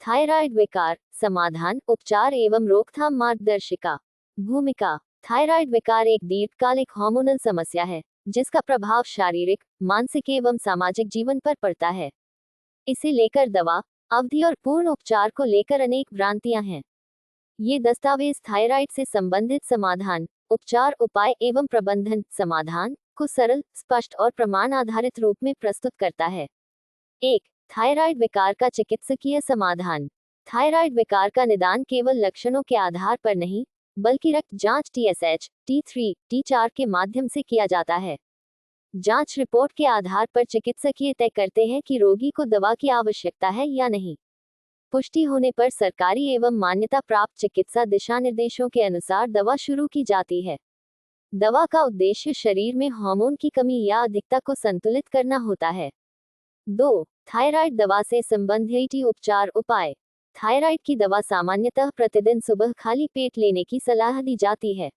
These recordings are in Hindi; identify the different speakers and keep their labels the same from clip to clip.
Speaker 1: थायराइड विकार, समाधान, उपचार एवं रोकथाम मार्गदर्शिका। भूमिका। थायराइड विकार एक दीर्घकालिक हार्मोनल समस्या है जिसका प्रभाव शारीरिक, मानसिक एवं सामाजिक जीवन पर पड़ता है। इसे लेकर दवा, अवधि और पूर्ण उपचार को लेकर अनेक भ्रांतियां हैं। ये दस्तावेज थायराइड से संबंधित समाधान, उपचार, उपाय एवं प्रबंधन समाधान को सरल, स्पष्ट और प्रमाण आधारित रूप में प्रस्तुत करता है। 1. थायराइड विकार का चिकित्सकीय समाधान। थायराइड विकार का निदान केवल लक्षणों के आधार पर नहीं, बल्कि रक्त जांच TSH, T3, T4 के माध्यम से किया जाता है। जांच रिपोर्ट के आधार पर चिकित्सकीय तय करते हैं कि रोगी को दवा की आवश्यकता है या नहीं। पुष्टि होने पर सरकारी एवं मान्यता प्राप्त चिकित्सा दिशानिर्देशों के अनुसार दवा शुरू की जाती है। दवा का उद्देश्य शरीर में हार्मोन की कमी या अधिकता को संतुलित करना होता है। 2. थायराइड दवा से संबंधित उपचार, उपाय। थायराइड की दवा सामान्यतः प्रतिदिन सुबह खाली पेट लेने की सलाह दी जाती है।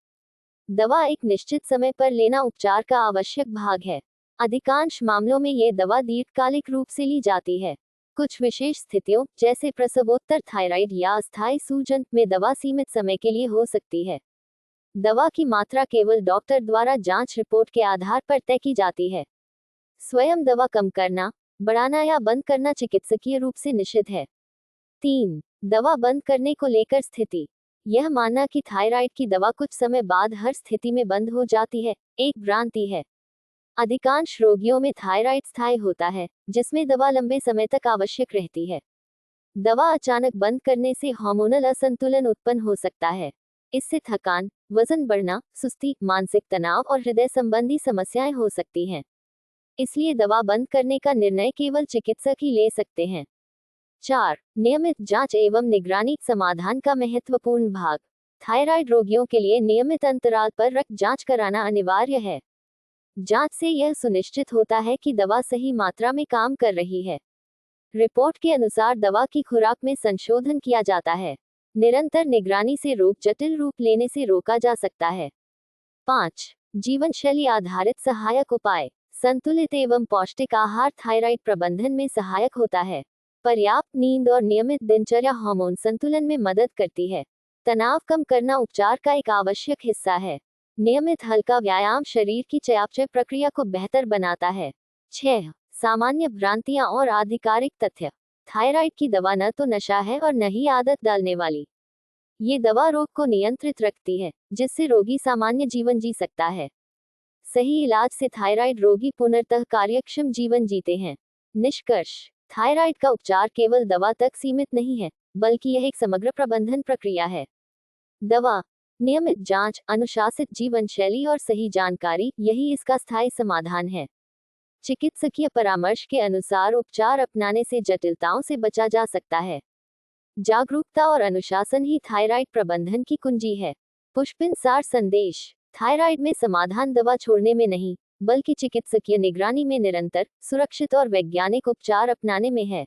Speaker 1: दवा एक निश्चित समय पर लेना उपचार का आवश्यक भाग है। अधिकांश मामलों में ये दवा दीर्घकालिक रूप से ली जाती है। कुछ विशेष स्थितियों, जैसे प्रसवोत्तर थायराइड या अस्थायी सूजन, में दवा सीमित समय के लिए हो सकती है। दवा की मात्रा केवल डॉक्टर द्वारा जांच रिपोर्ट के आधार पर तय की जाती है। स्वयं दवा कम करना, बढ़ाना या बंद करना चिकित्सकीय रूप से निषिद्ध है। 3. दवा बंद करने को लेकर स्थिति। यह मानना कि थायराइड की दवा कुछ समय बाद हर स्थिति में बंद हो जाती है, एक भ्रांति है। अधिकांश रोगियों में थायराइड स्थायी होता है, जिसमें दवा लंबे समय तक आवश्यक रहती है। दवा अचानक बंद करने से हार्मोनल असंतुलन उत्पन्न हो सकता है। इससे थकान, वजन बढ़ना, सुस्ती, मानसिक तनाव और हृदय संबंधी समस्याएं हो सकती हैं। इसलिए दवा बंद करने का निर्णय केवल चिकित्सक ही ले सकते हैं। 4. नियमित जांच एवं निगरानी, समाधान का महत्वपूर्ण भाग। थायराइड रोगियों के लिए नियमित अंतराल पर रक्त जांच कराना अनिवार्य है। जांच से यह सुनिश्चित होता है कि दवा सही मात्रा में काम कर रही है। रिपोर्ट के अनुसार दवा की खुराक में संशोधन किया जाता है। निरंतर निगरानी से रोग जटिल रूप लेने से रोका जा सकता है। 5. जीवनशैली आधारित सहायक उपाय। संतुलित एवं पौष्टिक आहार थायराइड प्रबंधन में सहायक होता है। पर्याप्त नींद और नियमित दिनचर्या हार्मोन संतुलन में मदद करती है। तनाव कम करना उपचार का एक आवश्यक हिस्सा है। नियमित हल्का व्यायाम शरीर की चयापचय प्रक्रिया को बेहतर बनाता है। 6. सामान्य भ्रांतियां और आधिकारिक तथ्य। थायराइड की दवा न तो नशा है और न ही आदत डालने वाली। ये दवा रोग को नियंत्रित रखती है, जिससे रोगी सामान्य जीवन जी सकता है। सही इलाज से थायराइड रोगी पुनर्तः कार्यक्षम जीवन जीते हैं। निष्कर्ष। थायराइड का उपचार केवल दवा तक सीमित नहीं है, बल्कि यह एक समग्र प्रबंधन प्रक्रिया है। दवा, नियमित जांच, अनुशासित जीवन शैली और सही जानकारी, यही इसका स्थायी समाधान है। चिकित्सकीय परामर्श के अनुसार उपचार अपनाने से जटिलताओं से बचा जा सकता है। जागरूकता और अनुशासन ही थायराइड प्रबंधन की कुंजी है। पुष्पिन सार संदेश। थायराइड में समाधान दवा छोड़ने में नहीं, बल्कि चिकित्सकीय निगरानी में निरंतर, सुरक्षित और वैज्ञानिक उपचार अपनाने में है।